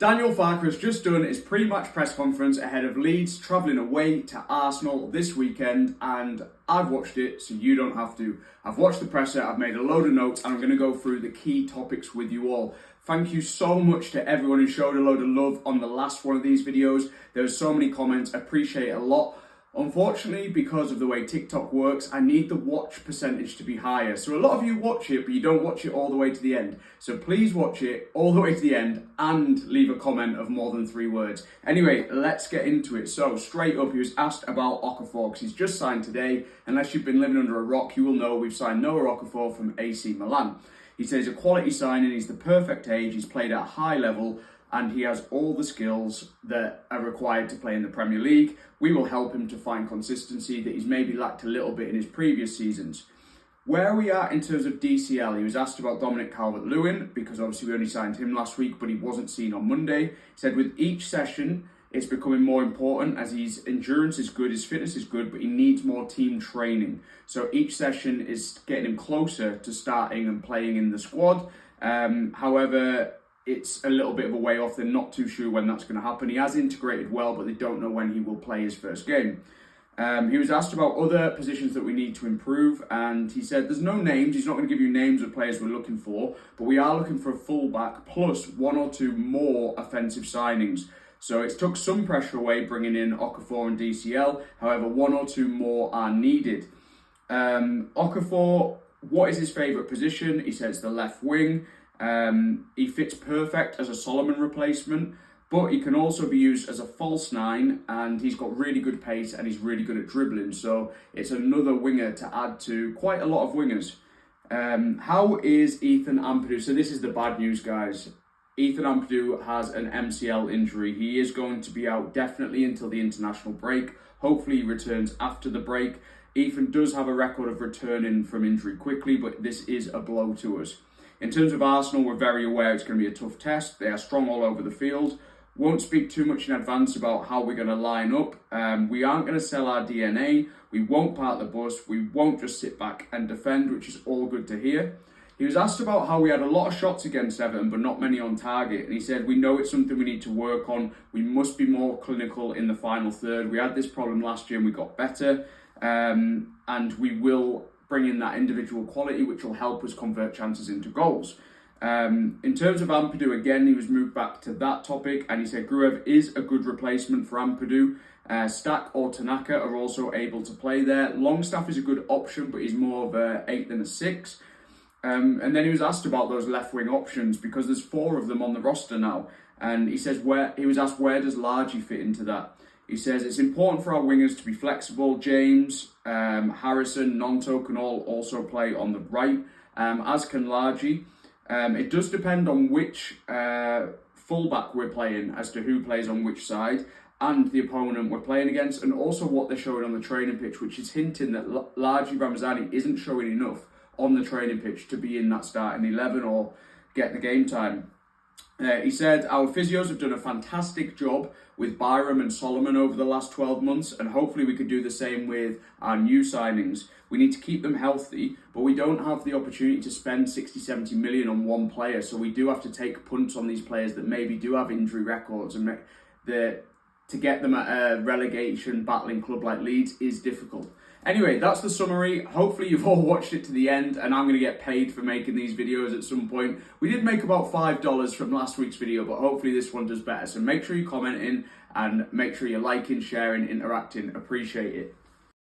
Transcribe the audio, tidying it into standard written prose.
Daniel Farke has just done his pre-match press conference ahead of Leeds travelling away to Arsenal this weekend, and I've watched it so you don't have to. I've watched the presser, I've made a load of notes, and I'm going to go through the key topics with you all. Thank you so much to everyone who showed a load of love on the last one of these videos. There were so many comments, I appreciate it a lot. Unfortunately, because of the way TikTok works, I need the watch percentage to be higher. So a lot of you watch it, but you don't watch it all the way to the end. So please watch it all the way to the end and leave a comment of more than 3 words. Anyway, let's get into it. So straight up, he was asked about Okafor because he's just signed today. Unless you've been living under a rock, you will know we've signed Noah Okafor from AC Milan. He says he's a quality signing, he's the perfect age, he's played at a high level, and he has all the skills that are required to play in the Premier League. We will help him to find consistency that he's maybe lacked a little bit in his previous seasons. Where are we at in terms of DCL? He was asked about Dominic Calvert-Lewin, because obviously we only signed him last week, but he wasn't seen on Monday. He said with each session, it's becoming more important as his endurance is good, his fitness is good, but he needs more team training. So each session is getting him closer to starting and playing in the squad. However, it's a little bit of a way off. They're not too sure when that's going to happen. He has integrated well, but they don't know when he will play his first game. He was asked about other positions that we need to improve, and he said there's no names. He's not going to give you names of players we're looking for, but we are looking for a fullback plus 1 or 2 more offensive signings. So it's took some pressure away bringing in Okafor and DCL. However, 1 or 2 more are needed. Okafor, what is his favourite position? He says the left wing. He fits perfect as a Solomon replacement, but he can also be used as a false 9, and he's got really good pace and he's really good at dribbling. So it's another winger to add to quite a lot of wingers. How is Ethan Ampadu? So this is the bad news, guys. Ethan Ampadu has an MCL injury. He is going to be out definitely until the international break. Hopefully he returns after the break. Ethan does have a record of returning from injury quickly, but this is a blow to us. In terms of Arsenal, we're very aware it's going to be a tough test. They are strong all over the field. Won't speak too much in advance about how we're going to line up. We aren't going to sell our DNA. We won't park the bus. We won't just sit back and defend, which is all good to hear. He was asked about how we had a lot of shots against Everton, but not many on target. And he said, we know it's something we need to work on. We must be more clinical in the final third. We had this problem last year and we got better. And we will bring in that individual quality, which will help us convert chances into goals. In terms of Ampadu, again, he was moved back to that topic, and he said Gruev is a good replacement for Ampadu. Stack or Tanaka are also able to play there. Longstaff is a good option, but he's more of a 8 than a 6. And then he was asked about those left wing options because there's 4 of them on the roster now. And he says he was asked where does Largy fit into that? He says it's important for our wingers to be flexible. James, Harrison, Nonto can all also play on the right, as can Largy. It does depend on which fullback we're playing as to who plays on which side and the opponent we're playing against, and also what they're showing on the training pitch, which is hinting that Largy Ramazani isn't showing enough on the training pitch to be in that starting 11 or get the game time. He said, our physios have done a fantastic job with Byram and Solomon over the last 12 months, and hopefully we could do the same with our new signings. We need to keep them healthy, but we don't have the opportunity to spend 60-70 million on one player, so we do have to take punts on these players that maybe do have injury records, and to get them at a relegation battling club like Leeds is difficult. Anyway, that's the summary. Hopefully you've all watched it to the end, and I'm going to get paid for making these videos at some point. We did make about $5 from last week's video, but hopefully this one does better. So make sure you're commenting and make sure you're liking, sharing, interacting. Appreciate it.